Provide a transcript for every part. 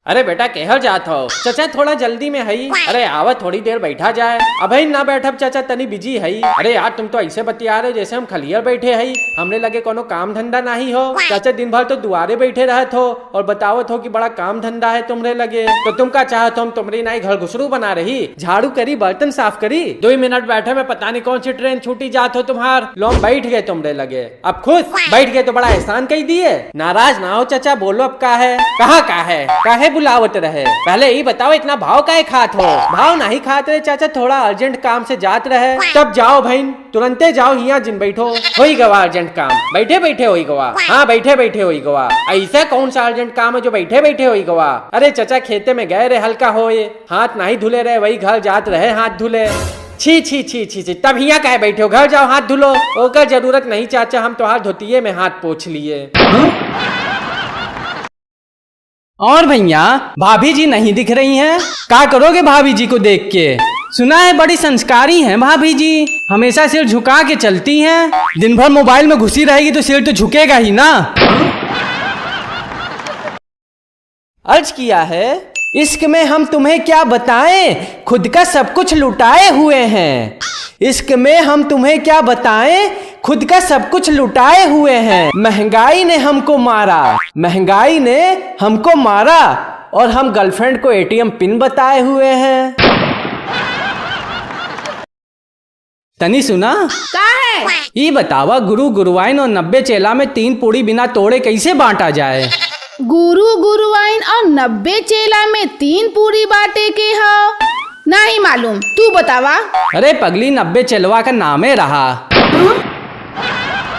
अरे बेटा कहर जात हो चाचा, थोड़ा जल्दी में हई। अरे आवत थोड़ी देर बैठा जाए। अभी ना बैठब चाचा, तनी बिजी हई। अरे यार तुम तो ऐसे बतिया रहे जैसे हम खलियर बैठे हई, हमने लगे कोनो काम धंधा नहीं हो। चाचा दिन भर तो दुआरे बैठे रहत हो और बतावत हो कि बड़ा काम धंधा है तुमरे लगे। तो तुम क्या चाहत हो, हम तुमरी नाई घर घुसरू बना रही, झाड़ू करी बर्तन साफ करी। 2 मिनट बैठे में पता नहीं कौन सी ट्रेन छूटी जात हो तुम्हार। लोग बैठ गए तुमरे लगे, अब खुद बैठ गए तो बड़ा एहसान कही दिए। नाराज ना हो चाचा, बोलो अब का है, कहाँ का है, काहे बुलावत रहे। पहले ही बताओ इतना भाव काहे खात हो। भाव नहीं खाते रहे चाचा, थोड़ा अर्जेंट काम से जात रहे। तब जाओ बहन, तुरंते जाओ, यहाँ जिन बैठो। होई गवा अर्जेंट काम, बैठे बैठे होई गवा। हाँ बैठे बैठे होई गवा। ऐसा कौन सा अर्जेंट काम है जो बैठे बैठे होई गवा। अरे चाचा खेते में गए रहे, हल्का होए, हाथ नहीं धुले रहे, वही घर जात रहे हाथ धुले। छी छी छी छी छी, तब यहाँ काहे बैठे हो, घर जाओ हाथ धुलो। ओकर जरूरत नहीं चाचा, हम तो हाथ धोतिये में हाथ पोंछ लिए। और भैया भाभी जी नहीं दिख रही हैं, क्या करोगे भाभी जी को देख के। सुना है बड़ी संस्कारी हैं भाभी जी, हमेशा सिर झुका के चलती हैं। दिन भर मोबाइल में घुसी रहेगी तो सिर तो झुकेगा ही ना। अर्ज किया है, इश्क में हम तुम्हें क्या बताएं, खुद का सब कुछ लुटाए हुए हैं। इश्क में हम तुम्हें क्या बताएं, खुद का सब कुछ लुटाए हुए हैं। महंगाई ने हमको मारा, महंगाई ने हमको मारा, और हम गर्लफ्रेंड को एटीएम पिन बताए हुए हैं। तनी सुना का है? ये बतावा, गुरु गुरुवाइन और 90 चेला में 3 पूड़ी बिना तोड़े कैसे बांटा जाए। गुरु गुरुवाइन और 90 चेला में 3 पूरी बाटे के हो, नहीं मालूम, तू बतावा। अरे पगली, 90 चेलवा का नामे रहा।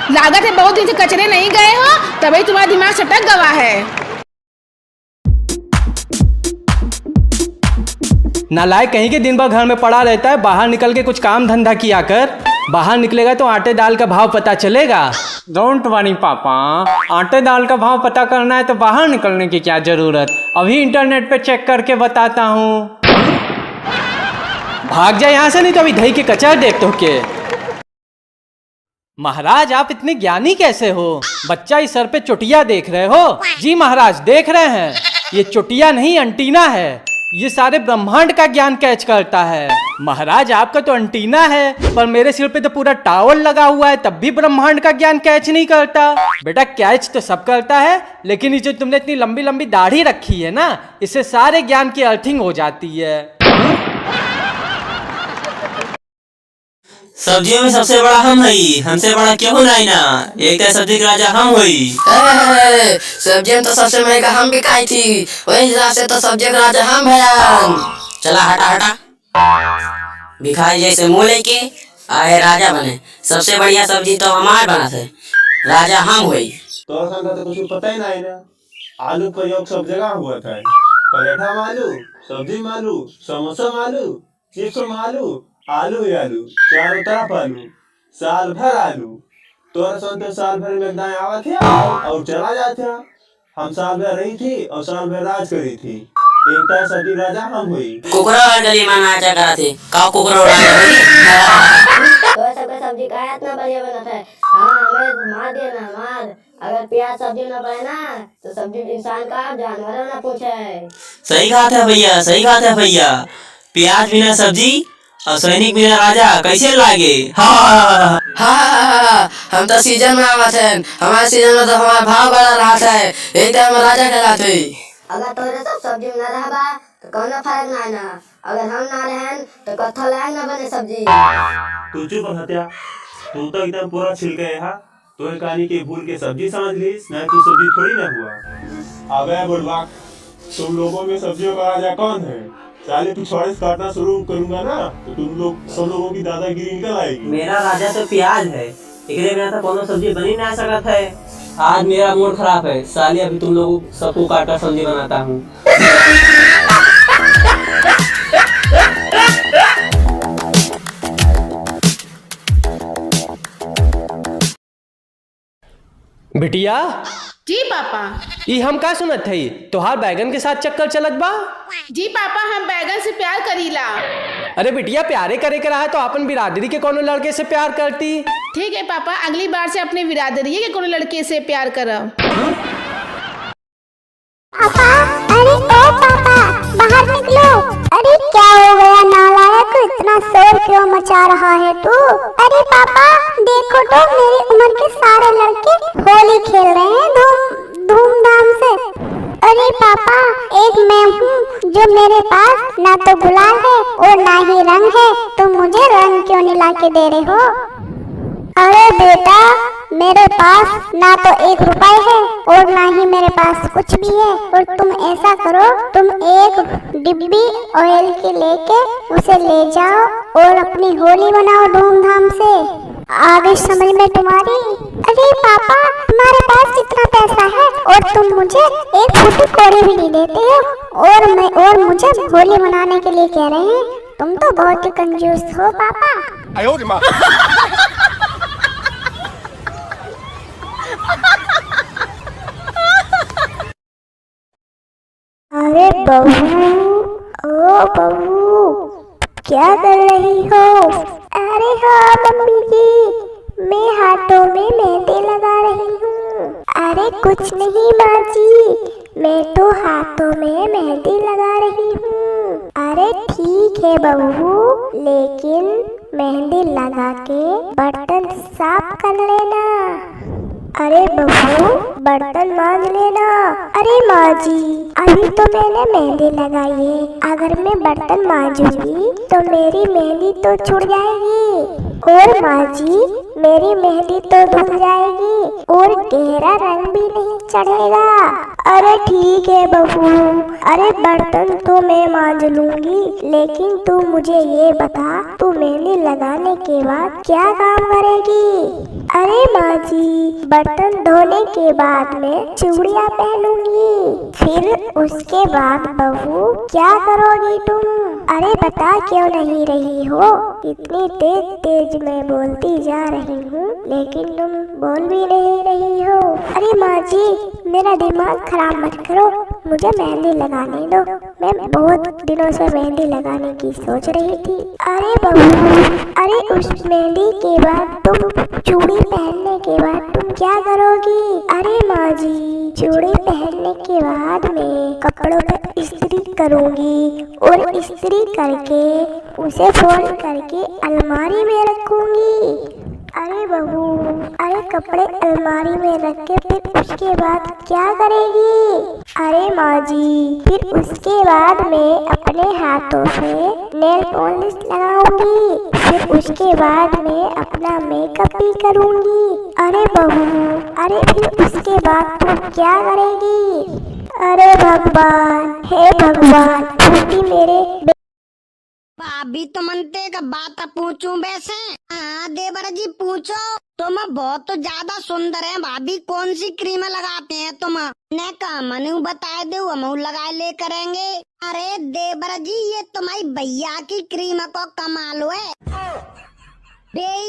लागत है बहुत दिन से कचरे नहीं गए हो, तभी तुम्हारा दिमाग सटक गवा है। नालायक कहीं के, दिन भर घर में पड़ा रहता है, बाहर निकल के कुछ काम धंधा किया कर। बाहर निकलेगा तो आटे दाल का भाव पता चलेगा। डोंट वरी पापा, आटे दाल का भाव पता करना है तो बाहर निकलने की क्या जरूरत, अभी इंटरनेट पे चेक करके बताता हूँ। भाग जा यहाँ से, नहीं तो अभी दही के कचर देख तो के। महाराज आप इतने ज्ञानी कैसे हो, बच्चा इस सर पे चुटिया देख रहे हो। जी महाराज देख रहे हैं, ये चुटिया नहीं अंटीना है, ये सारे ब्रह्मांड का ज्ञान कैच करता है। महाराज आपका तो अंटीना है, पर मेरे सिर पे तो पूरा टावल लगा हुआ है, तब भी ब्रह्मांड का ज्ञान कैच नहीं करता। बेटा कैच तो सब करता है, लेकिन ये जो तुमने इतनी लंबी लंबी दाढ़ी रखी है ना, इससे सारे ज्ञान की अर्थिंग हो जाती है। सब्जियों में सबसे बड़ा हम हई, हमसे बड़ा क्यों नहीं ना, एक तो सब्जी का राजा हम हुई। सब्जियों तो सबसे महंगा हम भी खाई थी, वही हिसाब से तो सब्जी का राजा हम है। चला हटा हटा, भिखारी जैसे मुँह लेके आए राजा बने। सबसे बढ़िया सब्जी तो हमारे बना थे, राजा हम हुई। तो कुछ पता ही नहीं ना, आलू प्रयोग सब जगह हुआ था। पराठा मालू, सब्जी मालू, समोसा मालू, चिप्स मालू, आलू ही आलू, चारों तरफ आलू, साल भर आलू। तोरा तो साल भर में दाएं आवा थे और चला जाता। हम साल भर रही थी और साल भर राज करी थी, एकता सब्जी राजा हम हुई। कुकरा और गली में नाचा करा थे, का कुकरा उड़ाया तो सबका सब्जी का इतना बढ़िया बना था। हाँ हमें मार देना मार, अगर प्याज सब्जी ना पाए ना तो सब्जी इंसान का जानवर ना पूछे। सही बात है भैया, सही बात है भैया, प्याज बिना सब्जी और सैनिक बिना राजा कैसे लागे। हाँ हम तो सीजन में आवा थे, हमारे सीजन में तो हमारा भाव बढ़ा रहा था, एक टाइम हम राजा कहलाते। अगर तोरे सब सब्जी में ना रहबा तो कौनो फर्क ना ना, अगर हम ना रहें तो कत्था लायक ना बने सब्जी। तू चुप हत्या, तू तो एकदम पूरा छिल गए हा। तो कहानी के भूल के सब्जी समझ लीस, नहीं तो सब्जी थोड़ी ना हुआ। अबे बुढ़वा, तुम लोगों में सब्जियों का राजा कौन है? साले पिछवाड़े से काटना शुरू करूंगा ना तो तुम लोग सब लोगों की दादागिरी निकल आएगी। मेरा राजा तो प्याज है, एकरे बिना तो कोनो सब्जी बनी ना सकत है। आज मेरा मूड खराब है, साले अभी तुम लोगों सबको काटा सब्जी बनाता हूँ। बिटिया जी पापा। ई हम का सुनत थई, तोहार बैगन के साथ चक्कर चलत बा। जी पापा, हम बैगन से प्यार करीला। अरे बिटिया प्यारे करे के रहा तो अपन बिरादरी के कोनो लड़के से प्यार करती। ठीक है पापा, अगली बार से अपने बिरादरी के कोनो लड़के से प्यार करब। पापा, अरे ओ पापा, एक मैं हूँ जो मेरे पास ना तो गुलाल है और ना ही रंग है, तो मुझे रंग क्यों नहीं ला के दे रहे हो? अरे बेटा, मेरे पास ना तो 1 रुपए है और ना ही मेरे पास कुछ भी है, और तुम ऐसा करो, तुम एक डिब्बी ऑयल की लेके उसे ले जाओ और अपनी होली बनाओ धूमधाम से। आगे समझ में तुम्हारी। अरे पापा, तुम्हारे पास इतना पैसा है और तुम मुझे एक फूटी कौड़ी भी नहीं देते हो, और मुझे होली मनाने के लिए कह रहे हैं। तुम तो बहुत ही कंजूस हो पापा। अरे बहू, ओ बहू, क्या कर रही हो? अरे हाँ मम्मी जी, मैं हाथों में मेहंदी लगा रही हूँ। अरे कुछ नहीं माँ जी, मैं तो हाथों में मेहंदी लगा रही हूँ। अरे ठीक है बहू, लेकिन मेहंदी लगा के बर्तन साफ कर लेना। अरे बहू, बर्तन मांज लेना। अरे माँ जी, अभी तो मैंने मेहंदी लगाई है, अगर मैं बर्तन मांजूंगी तो मेरी मेहंदी तो छूट जाएगी, और माँ जी मेरी मेहंदी तो धुल जाएगी और गहरा रंग भी नहीं चढ़ेगा। अरे ठीक है बहू, अरे बर्तन तो मैं मांज लूंगी, लेकिन तू मुझे ये बता, तू मेहंदी लगाने के बाद क्या काम करेगी? अरे माँ जी, बर्तन धोने के बाद मैं चूड़ियाँ पहनूंगी, फिर उसके बाद बहू क्या करोगी तुम? अरे बता क्यों नहीं रही हो? इतनी तेज तेज मैं बोलती जा रही हूँ, लेकिन तुम बोल भी नहीं रही हो। अरे माँ जी, मेरा दिमाग खराब मत करो, मुझे मेहंदी लगाने दो, मैं बहुत दिनों से मेहंदी लगाने की सोच रही थी। अरे बहू, अरे उस मेहंदी के बाद तुम चूड़ी पहनने के बाद तुम क्या करोगी? अरे माँ जी, चूड़ी पहनने के बाद मैं कपड़ों पर इस्त्री करूँगी और इस्त्री करके उसे फोल्ड करके अलमारी में रखूँगी। अरे बहू, अरे कपड़े अलमारी में रख के फिर उसके बाद क्या करेगी? अरे माँ जी, फिर उसके बाद मैं अपने हाथों से नेल पॉलिश लगाऊंगी, फिर उसके बाद मैं अपना मेकअप भी करूंगी। अरे बहू, अरे फिर उसके बाद तुम क्या करेगी? अरे भगवान, हे भगवान, छुट्टी मेरे। भाभी तो मनते का बात पूछूं वैसे? हाँ देवर जी पूछो। तुम बहुत ज्यादा सुंदर हैं भाभी, कौन सी क्रीम लगाते हैं तुम? ने का मनु बताए दो, हम लगा ले करेंगे। अरे देवर जी, ये तुम्हारी भैया की क्रीम को कमाल है,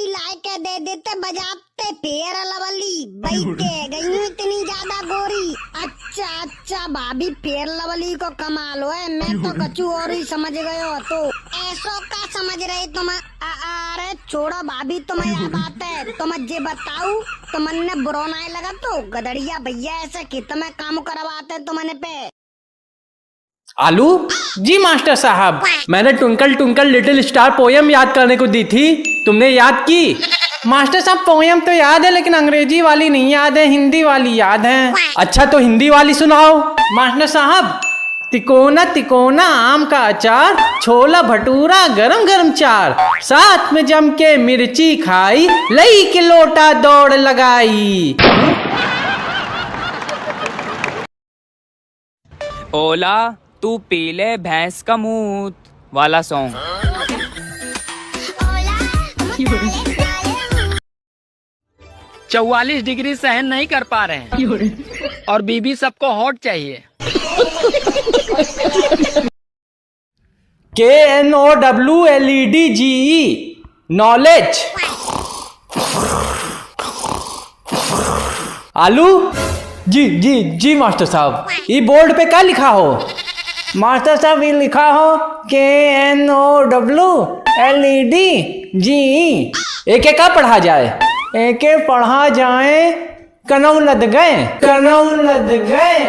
लाई के दे देते बजाते फेयर लवली, बैठे गई हूँ इतनी ज्यादा गोरी। अच्छा भाभी, फेयर लवली को कमाल है, मैं तो कचू और ही समझ गयो, तो ऐसो का समझ रहे तुम? अरे छोड़ो भाभी, तुम्हें यह बात है, तुम जे बताऊ तो मन ने बुरा नहीं लगा तो गदड़िया भैया ऐसे कित में काम करवाते तुमने पे। आलू जी मास्टर साहब, मैंने twinkle twinkle little star poem याद करने को दी थी, तुमने याद की? मास्टर साहब पोयम तो याद है, लेकिन अंग्रेजी वाली नहीं याद है, हिंदी वाली याद है। अच्छा तो हिंदी वाली सुनाओ। मास्टर साहब, तिकोना तिकोना आम का अचार, छोला भटूरा गरम गरम चार, साथ में जम के मिर्ची खाई, लई के लोटा दौड़ लगाई। ओला तू पी ले भैंस का मूत वाला सॉन्ग। 44 डिग्री सहन नहीं कर पा रहे हैं और बीबी सबको हॉट चाहिए। KNOWLEDGE knowledge. आलू जी जी जी मास्टर साहब, ये बोर्ड पे क्या लिखा हो? मास्टर साहब ये लिखा हो KNOWLEDGE। एक एक का पढ़ा जाए? एक एक पढ़ा जाए, कनौ लद गए, कनौ लद गए।